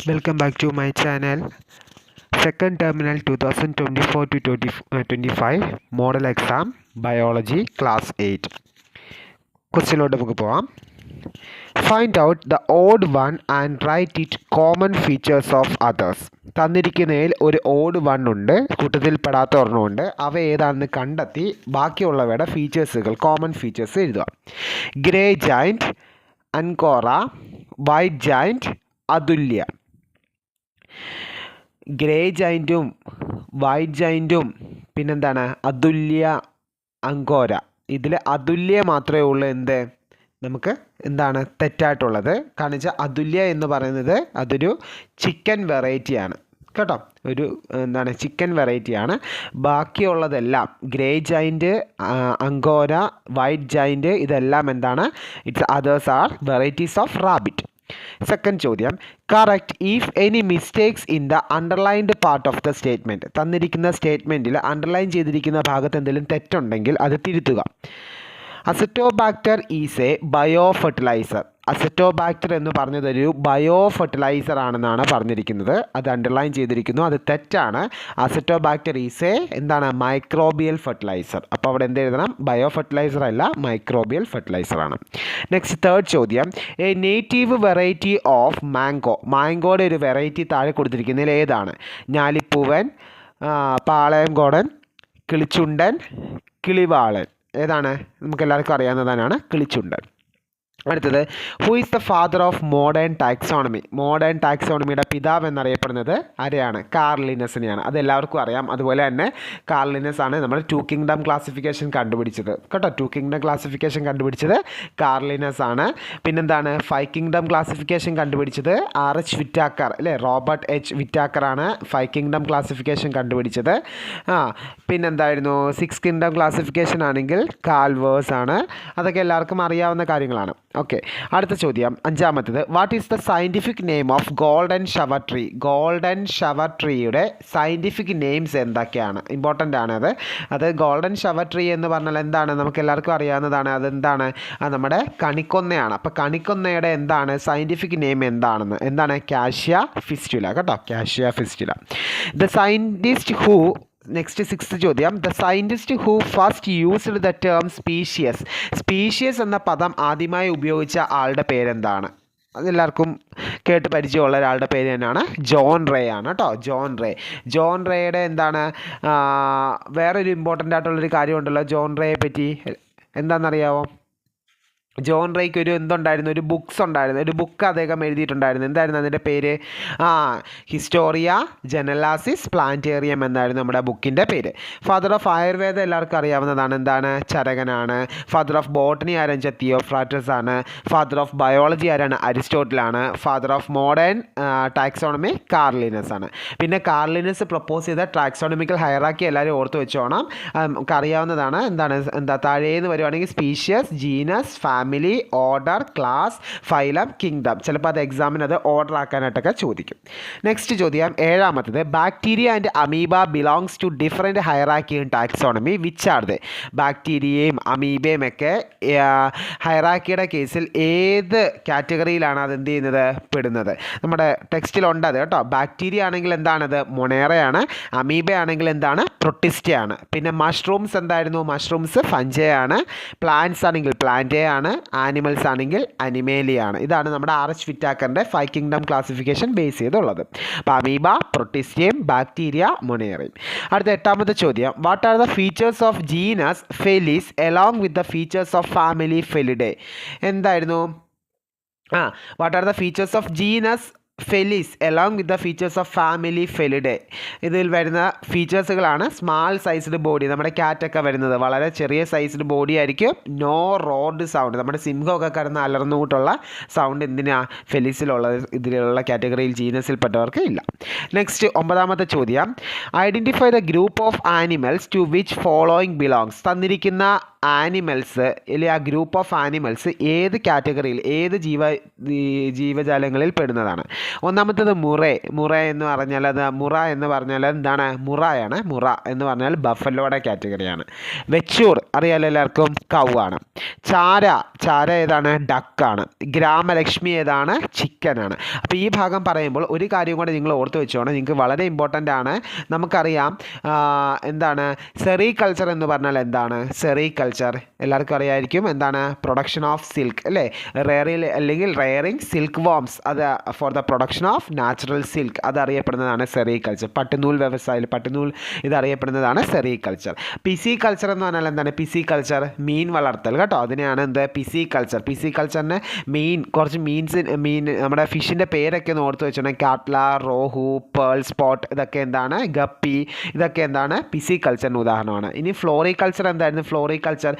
Welcome back to my channel. Second terminal 2024 to 2025 model exam biology class 8. ക്വസ്റ്റ്യനിലോട്ട് നമുക്ക് പോവാം. Find out the odd one and write it common features of others. തന്നിരിക്കുന്നതിൽ ഒരു odd one ഉണ്ട്, കൂട്ടത്തിൽ പെടാത്ത ഒരെണ്ണമുണ്ട്. അവ ഏതാണെന്ന് കണ്ടെത്തി ബാക്കിയുള്ളവയുടെ ഫീച്ചേഴ്സുകൾ കോമൺ ഫീച്ചേഴ്സ് എഴുതുക. ഗ്രേ ജൈൻറ്റ്, അൻകോറ, വൈറ്റ് ജൈൻറ്റ്, അതുല്യ. ഗ്രേ ജൈൻറ്റും വൈറ്റ് ജൈൻറ്റും പിന്നെന്താണ് അതുല്യ, അങ്കോര. ഇതിൽ അതുല്യ മാത്രമേ ഉള്ളൂ എന്ത് നമുക്ക് എന്താണ് തെറ്റായിട്ടുള്ളത്. കാരണം വെച്ചാൽ അതുല്യ എന്ന് പറയുന്നത് അതൊരു ചിക്കൻ വെറൈറ്റിയാണ് കേട്ടോ, ഒരു എന്താണ് ചിക്കൻ വെറൈറ്റിയാണ്. ബാക്കിയുള്ളതെല്ലാം ഗ്രേ ജൈൻറ്റ്, അങ്കോര, വൈറ്റ് ജൈൻറ്റ് ഇതെല്ലാം എന്താണ് it's others are varieties of rabbit. Second ചോദ്യം, correct if any mistakes in the underlined part of the statement. തന്നിരിക്കുന്ന സ്റ്റേറ്റ്മെൻറ്റിൽ അണ്ടർലൈൻ ചെയ്തിരിക്കുന്ന ഭാഗത്ത് എന്തെങ്കിലും തെറ്റുണ്ടെങ്കിൽ അത് തിരുത്തുക. Azotobacter is a bio fertiliser. Azotobacter എന്ന് പറഞ്ഞതൊരു ബയോ ഫെർട്ടിലൈസർ ആണെന്നാണ് പറഞ്ഞിരിക്കുന്നത്. അത് അണ്ടർലൈൻ ചെയ്തിരിക്കുന്നു, അത് തെറ്റാണ്. അസറ്റോബാക്ടർ ഈസ് എ എന്താണ് മൈക്രോബിയൽ ഫെർട്ടിലൈസർ. അപ്പോൾ അവിടെ എന്ത് എഴുതണം? ബയോ ഫെർട്ടിലൈസർ അല്ല, മൈക്രോബിയൽ ഫെർട്ടിലൈസർ ആണ്. നെക്സ്റ്റ് തേർഡ് ചോദ്യം, a native variety of mango. മാംഗോയുടെ ഒരു വെറൈറ്റി താഴെ കൊടുത്തിരിക്കുന്നതിൽ ഏതാണ്? ഞാലിപ്പൂവൻ, പാളയംകോടൻ, കിളിച്ചുണ്ടൻ, കിളിവാളൻ. ഏതാണ്? നമുക്കെല്ലാവർക്കും അറിയാവുന്നതാണ് കിളിച്ചുണ്ടൻ. അടുത്തത്, who is the father of modern taxonomy. Modern ടാക്സോണമിയുടെ പിതാവ് എന്നറിയപ്പെടുന്നത് ആരെയാണ്? കാർൽ ലിനസിനെയാണ്. അതെല്ലാവർക്കും അറിയാം. അതുപോലെ തന്നെ കാർൽ ലിനസ് ആണ് നമ്മൾ ടു കിങ്ഡം ക്ലാസിഫിക്കേഷൻ കണ്ടുപിടിച്ചത് കേട്ടോ. ടു കിങ്ഡം ക്ലാസിഫിക്കേഷൻ കണ്ടുപിടിച്ചത് കാർൽ ലിനസ് ആണ്. പിന്നെന്താണ് ഫൈവ് കിങ്ഡം ക്ലാസിഫിക്കേഷൻ കണ്ടുപിടിച്ചത് RH വിറ്റാക്കർ അല്ലേ, റോബർട്ട് H വിറ്റാക്കർ ആണ് ഫൈവ് കിങ്ഡം ക്ലാസിഫിക്കേഷൻ കണ്ടുപിടിച്ചത്. പിന്നെന്തായിരുന്നു സിക്സ് കിങ്ഡം ക്ലാസിഫിക്കേഷൻ ആണെങ്കിൽ കാൽവേഴ്സ് ആണ്. അതൊക്കെ എല്ലാവർക്കും അറിയാവുന്ന കാര്യങ്ങളാണ്. ഓക്കെ, അടുത്ത ചോദ്യം അഞ്ചാമത്തേത്, what is the scientific name of golden shower tree. Golden shower ട്രീയുടെ സയൻറ്റിഫിക് നെയിംസ് എന്തൊക്കെയാണ്? ഇമ്പോർട്ടൻ്റ് ആണ് അത് ഗോൾഡൻ ഷവർ ട്രീ എന്ന് പറഞ്ഞാൽ എന്താണ്? നമുക്ക് എല്ലാവർക്കും അറിയാവുന്നതാണ്. അതെന്താണ്? അത് നമ്മുടെ കണിക്കൊന്നയാണ്. അപ്പോൾ കണിക്കൊന്നയുടെ എന്താണ് സയൻറ്റിഫിക് നെയിം എന്താണെന്ന്? എന്താണ്? കാഷ്യ ഫിസ്റ്റുല കേട്ടോ, Cassia fistula. The scientist who. Next sixth ചോദ്യം, the scientist who first used the term species. Species എന്ന പദം ആദ്യമായി ഉപയോഗിച്ച ആളുടെ പേരെന്താണ്? അതെല്ലാവർക്കും കേട്ട് പരിചയമുള്ള ഒരാളുടെ പേര് തന്നെയാണ് ജോൺ റേ ആണ് കേട്ടോ. ജോൺ റേയുടെ എന്താണ് വേറൊരു ഇമ്പോർട്ടൻ്റ് ആയിട്ടുള്ളൊരു കാര്യമുണ്ടല്ലോ ജോൺ റേയെ പറ്റി. എന്താണെന്നറിയാമോ? ജോൺ റേക്ക് ഒരു എന്തുണ്ടായിരുന്നു? ഒരു ബുക്സ് ഉണ്ടായിരുന്നു, ഒരു ബുക്ക് അദ്ദേഹം എഴുതിയിട്ടുണ്ടായിരുന്നു. എന്തായിരുന്നു അതിൻ്റെ പേര്? ഹിസ്റ്റോറിയ ജനലാസിസ് പ്ലാന്റേറിയം എന്നായിരുന്നു നമ്മുടെ ബുക്കിൻ്റെ പേര്. ഫാദർ ഓഫ് ആയുർവേദം എല്ലാവർക്കും അറിയാവുന്നതാണ്. എന്താണ്? ചരകനാണ്. ഫാദർ ഓഫ് ബോട്ടണി ആരാണ്? തിയോഫ്രാറ്റസ് ആണ്. ഫാദർ ഓഫ് ബയോളജി ആരാണ്? അരിസ്റ്റോട്ടിലാണ്. Father of modern taxonomy Carl Linnaeus ആണ്. പിന്നെ കാർൽ ലിനസ് പ്രപ്പോസ് ചെയ്ത ടാക്സോണമിക്കൽ ഹയറാർക്കി എല്ലാവരും ഓർത്ത് വെച്ചോണം. നമുക്ക് അറിയാവുന്നതാണ്. എന്താ താഴേന്ന് വരുവാണെങ്കിൽ species, genus, family, order, class, phylum, kingdom. ചിലപ്പോൾ അത് എക്സാമിന് അത് ഓർഡർ ആക്കാനായിട്ടൊക്കെ ചോദിക്കും. നെക്സ്റ്റ് ചോദ്യം ഏഴാമത്തത്, bacteria and amoeba belongs to different hierarchy in taxonomy which are they. ബാക്ടീരിയയും അമീബയും ഒക്കെ ഹയറാർക്കിയുടെ കേസിൽ ഏത് കാറ്റഗറിയിലാണ് അത് എന്ത് ചെയ്യുന്നത് പെടുന്നത്? നമ്മുടെ ടെക്സ്റ്റിലുണ്ട് അത് കേട്ടോ. ബാക്ടീരിയ ആണെങ്കിൽ എന്താണത്? മൊണേറയാണ്. അമീബ ആണെങ്കിൽ എന്താണ്? പ്രൊട്ടിസ്റ്റയാണ്. പിന്നെ മഷ്റൂംസ് എന്തായിരുന്നു? മഷ്റൂംസ് ഫഞ്ചയാണ്. പ്ലാന്റ്സ് ആണെങ്കിൽ പ്ലാന്റേ ആണ്. ആനിമൽസ് ആണെങ്കിൽ അനിമേലിയാണ്. ഇതാണ് നമ്മുടെ RH വിറ്റാക്കറിൻ്റെ ഫൈവ് കിങ്ഡം ക്ലാസിഫിക്കേഷൻ ബേസ് ചെയ്തുള്ളത്. അപ്പോൾ അമീബ, പ്രൊട്ടിസ്റ്റേം, ബാക്ടീരിയ, മൊണേറിയം. അടുത്ത എട്ടാമത്തെ ചോദ്യം, what are the features of genus Felis along with the features of family Felidae. എന്തായിരുന്നു? What are the features of genus Felis along with the features of family Felidae. ഇതിൽ വരുന്ന ഫീച്ചേഴ്സുകളാണ് സ്മാൾ സൈസ്ഡ് ബോഡി. നമ്മുടെ ക്യാറ്റൊക്കെ വരുന്നത് വളരെ ചെറിയ sized body ആയിരിക്കും. No road sound. നമ്മുടെ സിംഹമൊക്കെ കിടന്ന് അലർന്നുകൂട്ടുള്ള സൗണ്ട് എന്തിനാ ഫെലിസിലുള്ളത്? ഇതിലുള്ള കാറ്റഗറിയിൽ ജീനസിൽപ്പെട്ടവർക്ക് ഇല്ല. നെക്സ്റ്റ് ഒമ്പതാമത്തെ ചോദ്യം, identify the group of animals to which following belongs. തന്നിരിക്കുന്ന ആനിമൽസ് ഇല്ലേ, ആ ഗ്രൂപ്പ് ഓഫ് ആനിമൽസ് ഏത് കാറ്റഗറിയിൽ ഏത് ജീവജാലങ്ങളിൽ പെടുന്നതാണ്? ഒന്നാമത്തേത് മുറ എന്ന് പറഞ്ഞാൽ മുറ എന്ന് പറഞ്ഞാൽ എന്താണ് മുറയാണ്. മുറ എന്ന് പറഞ്ഞാൽ ബഫലോയുടെ കാറ്റഗറിയാണ്. വെച്ചൂർ അറിയാലോ എല്ലാവർക്കും, കൗ ആണ്. ചാര ഏതാണ്, ഡക്കാണ്. ഗ്രാമലക്ഷ്മി ഏതാണ്, ചിക്കനാണ്. അപ്പോൾ ഈ ഭാഗം പറയുമ്പോൾ ഒരു കാര്യം കൂടെ നിങ്ങൾ ഓർത്ത് വെച്ചോണം, നിങ്ങൾക്ക് വളരെ ഇമ്പോർട്ടൻ്റ് ആണ്. നമുക്കറിയാം എന്താണ് സെറികൾച്ചർ എന്ന് പറഞ്ഞാൽ എന്താണ്. സെറികൾച്ചർ എല്ലാവർക്കും അറിയായിരിക്കും, എന്താണ് പ്രൊഡക്ഷൻ ഓഫ് സിൽക്ക് അല്ലേ, റെയറിങ് സിൽക്ക് വോംസ്, അത് for the production of natural silk, അത് അറിയപ്പെടുന്നതാണ് സെറികൾച്ചർ. പട്ടുനൂൽ വ്യവസായം, പട്ടുനൂൽ ഇത് അറിയപ്പെടുന്നതാണ് സെറികൾച്ചർ. പിസികൾച്ചർ എന്ന് പറഞ്ഞാൽ എന്താണ്, പിസികൾച്ചർ മീൻ വളർത്തൽ കേട്ടോ, അതിനെയാണ് എന്ത് പിസികൾച്ചർ. പിസികൾച്ചറിന് കുറച്ച് മീൻ നമ്മുടെ ഫിഷിൻ്റെ പേരൊക്കെ ഒന്ന് ഓർത്ത് വെച്ചിട്ടുണ്ടെങ്കിൽ കാട്ട്ല, റോഹു, പേൾ സ്പോട്ട്, ഇതൊക്കെ എന്താണ് ഗപ്പി, ഇതൊക്കെ എന്താണ് പിസികൾച്ചറിന് ഉദാഹരണമാണ്. ഇനി ഫ്ലോറികൾച്ചർ എന്തായിരുന്നു, ഫ്ലോറികൾച്ചർ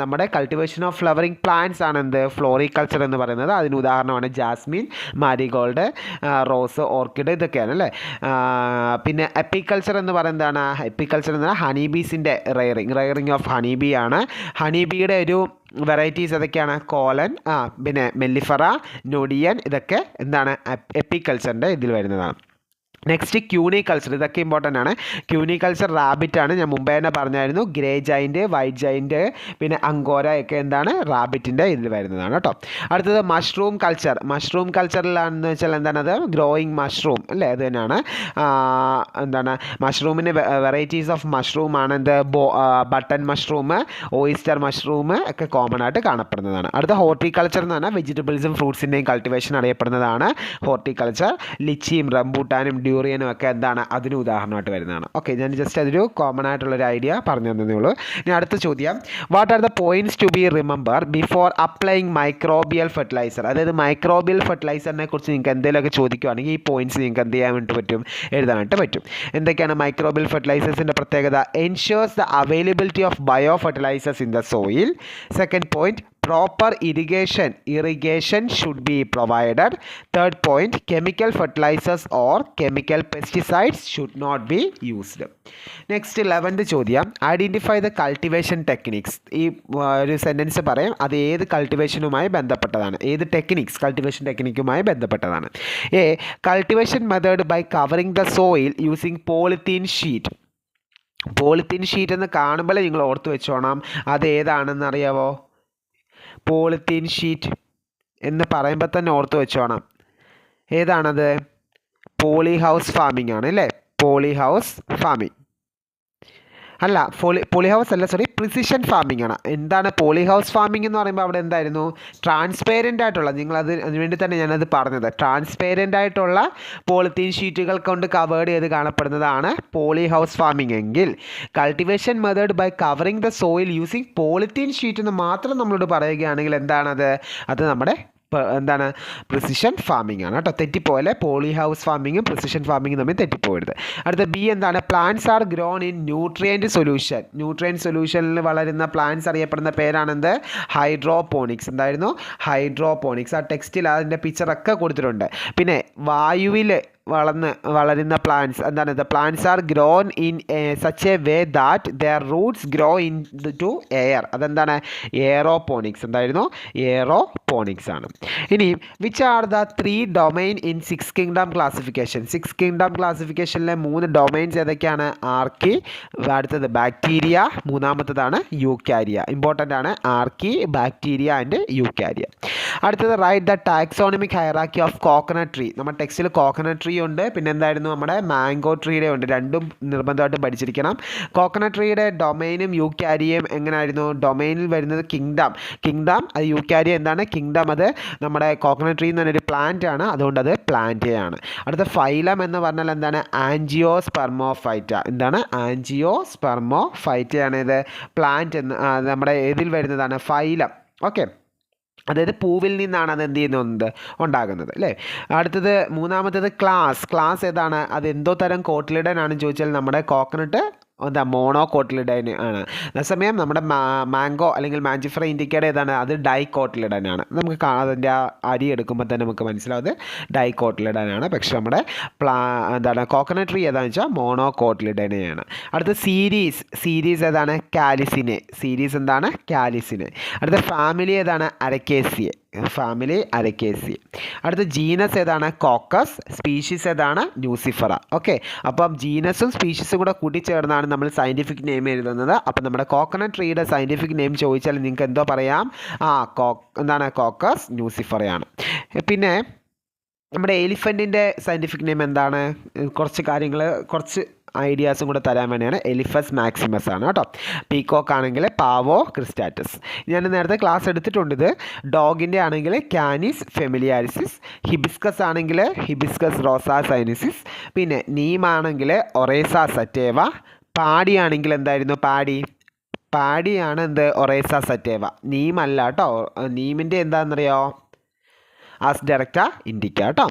നമ്മുടെ കൾട്ടിവേഷൻ ഓഫ് ഫ്ലവറിങ് പ്ലാന്റ്സ് ആണ് എന്ത് ഫ്ലോറികൾച്ചർ എന്ന് പറയുന്നത്. അതിന് ഉദാഹരണമാണ് ജാസ്മിൻ, മാരിഗോൾഡ്, റോസ്, ഓർക്കിഡ്, ഇതൊക്കെയാണ് അല്ലേ. പിന്നെ എപ്പിക്കൾച്ചർ എന്ന് പറയുന്നതാണ്, എപ്പിക്കൾച്ചർ എന്ന് പറഞ്ഞാൽ ഹണിബീസിൻ്റെ റെയറിങ് ഓഫ് ഹണിബി ആണ്. ഹണിബിയുടെ ഒരു വെറൈറ്റീസ് ഏതൊക്കെയാണ്, കോലൻ, പിന്നെ മെല്ലിഫറ, നൊഡിയൻ, ഇതൊക്കെ എന്താണ് എപ്പിക്കൾച്ചറിൻ്റെ ഇതിൽ വരുന്നതാണ്. നെക്സ്റ്റ് ക്യൂണികൾച്ചർ, ഇതൊക്കെ ഇമ്പോർട്ടൻ്റ് ആണ്. ക്യൂണികൾച്ചർ റാബിറ്റ് ആണ്, ഞാൻ മുമ്പേ തന്നെ പറഞ്ഞായിരുന്നു. ഗ്രേ ജൈൻറ്റ്, വൈറ്റ് ജൈൻറ്റ്, പിന്നെ അങ്കോര ഒക്കെ എന്താണ് റാബിറ്റിൻ്റെ ഇതിൽ വരുന്നതാണ് കേട്ടോ. അടുത്തത് മഷ്റൂം കൾച്ചറിലാണെന്ന് വെച്ചാൽ എന്താണ്, അത് ഗ്രോയിങ് മഷ്റൂം അല്ലേ, അത് തന്നെയാണ്. എന്താണ് മഷ്റൂമിന് വെറൈറ്റീസ് ഓഫ് മഷ്റൂം ആണ് എന്ത് ബട്ടൺ മഷ്റൂം, ഓയിസ്റ്റർ മഷ്റൂം ഒക്കെ കോമൺ ആയിട്ട് കാണപ്പെടുന്നതാണ്. അടുത്ത ഹോർട്ടിക്കൾച്ചർ എന്ന് പറഞ്ഞാൽ വെജിറ്റബിൾസും ഫ്രൂട്ട്സിൻ്റെയും കൾട്ടിവേഷൻ അറിയപ്പെടുന്നതാണ് ഹോർട്ടിക്കൾച്ചർ. ലിച്ചിയും റംബൂട്ടാനും ഡ്യൂറിയനും ഒക്കെ എന്താണ് അതിന് ഉദാഹരണമായിട്ട് വരുന്നതാണ്. ഓക്കെ, ഞാൻ ജസ്റ്റ് അതൊരു കോമൺ ആയിട്ടുള്ളൊരു ഐഡിയ പറഞ്ഞു തന്നേ ഉള്ളൂ. ഇനി അടുത്ത ചോദ്യം, what are the points to be remember before applying microbial fertiliser. അതായത് മൈക്രോബിയൽ ഫെർട്ടിലൈസറിനെ കുറിച്ച് നിങ്ങൾക്ക് എന്തെങ്കിലുമൊക്കെ ചോദിക്കുകയാണെങ്കിൽ ഈ പോയിന്റ്സ് നിങ്ങൾക്ക് എന്ത് ചെയ്യാൻ വേണ്ടി പറ്റും, എഴുതാനായിട്ട് പറ്റും. എന്തൊക്കെയാണ് മൈക്രോബിയൽ ഫെർട്ടിലൈസേഴ്സിൻ്റെ പ്രത്യേകത? Ensures the availability of bio fertilisers in the soil. Second point, proper irrigation should be provided. Third point, chemical fertilizers or chemical pesticides should not be used. Next 11th ചോദ്യം, ഐഡൻറ്റിഫൈ ദ കൾട്ടിവേഷൻ ടെക്നിക്സ്. ഈ ഒരു sentence പറയും, അത് ഏത് കൾട്ടിവേഷനുമായി ബന്ധപ്പെട്ടതാണ്, ഏത് cultivation ടെക്നിക്കുമായി ബന്ധപ്പെട്ടതാണ്. A, cultivation method by covering the soil using polythene sheet. Polythene sheet എന്ന് കാണുമ്പോൾ നിങ്ങൾ ഓർത്ത് വെച്ചോണം, അത് ഏതാണെന്ന് അറിയാവോ? പോളിത്തീൻ ഷീറ്റ് എന്ന് പറയുമ്പോൾ തന്നെ ഓർത്ത് വെച്ചോണം, ഏതാണത്? പോളി ഹൗസ് ഫാമിംഗ് ആണ് അല്ലേ, പോളി ഹൗസ് ഫാമിംഗ് അല്ല, പോളി ഹൗസ് അല്ല, സോറി, പ്രിസിഷൻ ഫാമിംഗ് ആണ്. എന്താണ് പോളി ഹൗസ് ഫാമിംഗ് എന്ന് പറയുമ്പോൾ അവിടെ എന്തായിരുന്നു, ട്രാൻസ്പെയറൻ്റ് ആയിട്ടുള്ള, അതിനുവേണ്ടി തന്നെ ഞാനത് പറഞ്ഞത്, ട്രാൻസ്പെയറൻ്റ് ആയിട്ടുള്ള പോളിത്തീൻ ഷീറ്റുകൾ കൊണ്ട് കവേർഡ് ചെയ്ത് കാണപ്പെടുന്നതാണ് പോളി ഹൗസ് ഫാമിംഗ് എങ്കിൽ, cultivation method by covering the soil using polythene sheet എന്ന് മാത്രം നമ്മളോട് പറയുകയാണെങ്കിൽ എന്താണത്, അത് നമ്മുടെ എന്താണ് പ്രിസിഷൻ ഫാമിംഗ് ആണ് കേട്ടോ. തെറ്റിപ്പോലെ പോളി ഹൗസ് ഫാമിങ്ങും പ്രിസിഷൻ ഫാമിങ്ങും തമ്മിൽ തെറ്റിപ്പോകരുത്. അടുത്ത ബി എന്താണ്, plants are grown in nutrient സൊല്യൂഷനിൽ വളരുന്ന പ്ലാന്റ്സ് അറിയപ്പെടുന്ന പേരാണെന്ത്, ഹൈഡ്രോപോണിക്സ്. എന്തായിരുന്നു, ഹൈഡ്രോപോണിക്സ്. ആ ടെക്സ്റ്റിൽ അതിൻ്റെ പിക്ചറൊക്കെ കൊടുത്തിട്ടുണ്ട്. പിന്നെ വായുവിൽ വളരുന്ന പ്ലാന്റ്സ് എന്താണ്, the plants are grown in such a way that their roots grow into air. അതെന്താണ്, എയറോപോണിക്സ്. എന്തായിരുന്നു, എയറോപോണിക്സ് ആണ്. ഇനി which are the 3 domain in 6 kingdom classification. 6 kingdom ക്ലാസിഫിക്കേഷനിലെ 3 ഡൊമൈൻസ് ഏതൊക്കെയാണ്? ആർക്കി, അടുത്തത് ബാക്ടീരിയ, മൂന്നാമത്തതാണ് യൂക്കാരിയ. ഇമ്പോർട്ടൻ്റ് ആണ്, ആർക്കി, ബാക്ടീരിയ ആൻഡ് യൂക്കാരിയ. അടുത്തത് write the taxonomic hierarchy of coconut tree. നമ്മുടെ ടെക്സ്റ്റിൽ കോക്കനട്ട് ട്രീ ഉണ്ട്, പിന്നെ എന്തായിരുന്നു നമ്മുടെ മാംഗോ ട്രീയുടെ ഉണ്ട്, രണ്ടും നിർബന്ധമായിട്ടും പഠിച്ചിരിക്കണം. കോക്കനട്ട് ട്രീയുടെ ഡൊമൈനും യൂക്കാരിയയും എങ്ങനെയായിരുന്നു, ഡൊമൈനിൽ വരുന്നത് കിങ്ഡം, അത് യൂക്കാരിയ എന്താണ്, കിങ്ഡം, അത് നമ്മുടെ കോക്കനട്ട് ട്രീ എന്ന് പറഞ്ഞൊരു പ്ലാന്റ് ആണ്, അതുകൊണ്ട് അത് പ്ലാന്റയാണ്. അടുത്ത ഫൈലം എന്ന് പറഞ്ഞാൽ എന്താണ്, ആൻജിയോസ്പെർമോഫൈറ്റ. എന്താണ്, ആൻജിയോസ്പെർമോഫൈറ്റയാണ് ഇത് പ്ലാന്റ് എന്ന് നമ്മുടെ ഇതിൽ വരുന്നതാണ് ഫൈലം. ഓക്കെ, അതായത് പൂവിൽ നിന്നാണ് അത് എന്ത് ചെയ്യുന്നത്, ഉണ്ടാകുന്നത് അല്ലേ. അടുത്തത് മൂന്നാമത്തേത് ക്ലാസ് ഏതാണ്, അത് എന്തോ തരം കോട്ടിലിഡൻ ആണെന്ന് ചോദിച്ചാൽ നമ്മുടെ കോക്കനട്ട് മോണോകോട്ടിലിഡൻ ആണ്. അതേസമയം നമ്മുടെ മാംഗോ അല്ലെങ്കിൽ മാഞ്ചിഫറ ഇൻഡിക്കയുടെ ഏതാണ്, അത് ഡൈകോട്ടിലിഡൻ ആണ്. നമുക്ക് അതിൻ്റെ ആ അരി എടുക്കുമ്പോൾ തന്നെ നമുക്ക് മനസ്സിലാവും അത് ഡൈകോട്ടിലിഡൻ ആണ്. പക്ഷെ നമ്മുടെ കോക്കനട്ട് ട്രീ ഏതാണെന്ന് വെച്ചാൽ മോണോകോട്ടിലിഡനെയാണ്. അടുത്ത സീരീസ് ഏതാണ്, കാലിസിനെ. സീരീസ് എന്താണ്, കാലിസിനെ. അടുത്ത ഫാമിലി ഏതാണ്, അരക്കേസിയെ. ഫാമിലി അരക്കേസി. അടുത്ത ജീനസ് ഏതാണ്? കോക്കസ്. സ്പീഷീസ് ഏതാണ്? ന്യൂസിഫറ. ഓക്കെ, അപ്പം ജീനസും സ്പീഷീസും കൂടെ കൂട്ടിച്ചേർന്നാണ് നമ്മൾ സയൻറ്റിഫിക് നെയിം എഴുതുന്നത്. അപ്പം നമ്മുടെ കോക്കനട്ട് ട്രീയുടെ സയൻറ്റിഫിക് നെയിം ചോദിച്ചാൽ നിങ്ങൾക്ക് എന്തോ പറയാം? എന്താണ്? കോക്കസ് ന്യൂസിഫറയാണ്. പിന്നെ നമ്മുടെ എലിഫൻറ്റിൻ്റെ സയൻറ്റിഫിക് നെയിം എന്താണ്? കുറച്ച് ഐഡിയാസും കൂടെ തരാൻ വേണ്ടിയാണ്. എലിഫസ് മാക്സിമസ് ആണ് കേട്ടോ. പീക്കോക്ക് ആണെങ്കിൽ പാവോ ക്രിസ്റ്റാറ്റസ്. ഞാൻ നേരത്തെ ക്ലാസ് എടുത്തിട്ടുണ്ട് ഇത്. ഡോഗിൻ്റെ ആണെങ്കിൽ കാനിസ് ഫെമിലിയാരിസിസ്. ഹിബിസ്കസ് ആണെങ്കിൽ ഹിബിസ്കസ് റോസാ സൈനിസിസ്. പിന്നെ നീമാണെങ്കിൽ ഒറേസ സറ്റേവ. പാടിയാണെങ്കിൽ എന്തായിരുന്നു? പാടിയാണ് എന്ത്? ഒറേസ സറ്റേവ. നീമല്ല കേട്ടോ. നീമിൻ്റെ എന്താണെന്നറിയോ? ആസ് ഡയറക്റ്റ ഇൻഡിക്ക കേട്ടോ.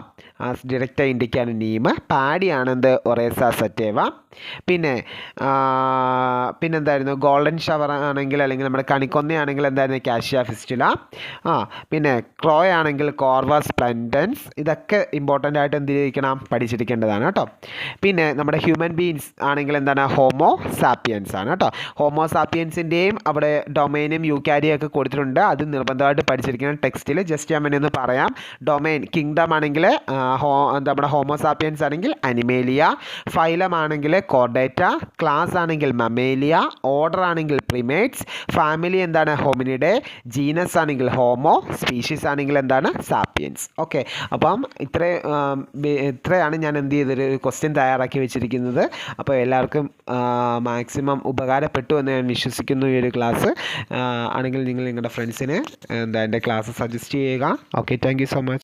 As direct ഇൻഡിക്കാണ് Neem. പാടിയാണ് എന്ത്? ഒറേസ സറ്റേവ. പിന്നെന്തായിരുന്നു? ഗോൾഡൻ ഷവർ ആണെങ്കിൽ അല്ലെങ്കിൽ നമ്മുടെ കണിക്കൊന്നയാണെങ്കിൽ എന്തായിരുന്നു? Cassia fistula. പിന്നെ ക്രോയ ആണെങ്കിൽ കോർവസ് പ്ലൻറ്റൻസ്. ഇതൊക്കെ ഇമ്പോർട്ടൻ്റ് ആയിട്ട് എന്തിരിക്കണം? പഠിച്ചിരിക്കേണ്ടതാണ് കേട്ടോ. പിന്നെ നമ്മുടെ ഹ്യൂമൻ ബീങ്സ് ആണെങ്കിൽ എന്താണ്? ഹോമോ സാപ്പിയൻസ് ആണ് കേട്ടോ. ഹോമോ സാപ്പിയൻസിൻ്റെയും അവിടെ ഡൊമൈനും യൂക്കാരിയൊക്കെ കൊടുത്തിട്ടുണ്ട്. അത് നിർബന്ധമായിട്ട് പഠിച്ചിരിക്കണം ടെക്സ്റ്റിൽ. ജസ്റ്റ് ഞാൻ വേണ്ടി ഒന്ന് പറയാം. ഡൊമൈൻ കിങ്ഡം ആണെങ്കിൽ നമ്മുടെ ഹോമോസാപ്പിയൻസ് ആണെങ്കിൽ അനിമേലിയ. ഫൈലം ആണെങ്കിൽ കോർഡേറ്റ. ക്ലാസ് ആണെങ്കിൽ മമേലിയ. ഓർഡർ ആണെങ്കിൽ പ്രിമേറ്റ്സ്. ഫാമിലി എന്താണ്? ഹോമിനിഡെ. ജീനസ് ആണെങ്കിൽ ഹോമോ. സ്പീഷീസ് ആണെങ്കിൽ എന്താണ്? സാപ്പിയൻസ്. ഓക്കെ, അപ്പം ഇത്രയാണ് ഞാൻ എന്ത് ചെയ്തൊരു ക്വസ്റ്റ്യൻ തയ്യാറാക്കി വെച്ചിരിക്കുന്നത്. അപ്പോൾ എല്ലാവർക്കും മാക്സിമം ഉപകാരപ്പെട്ടു എന്ന് ഞാൻ വിശ്വസിക്കുന്നു. ഈ ഒരു ക്ലാസ് ആണെങ്കിൽ നിങ്ങൾ നിങ്ങളുടെ ഫ്രണ്ട്സിന് എൻ്റെ ക്ലാസ് സജസ്റ്റ് ചെയ്യുക. Okay, thank you so much.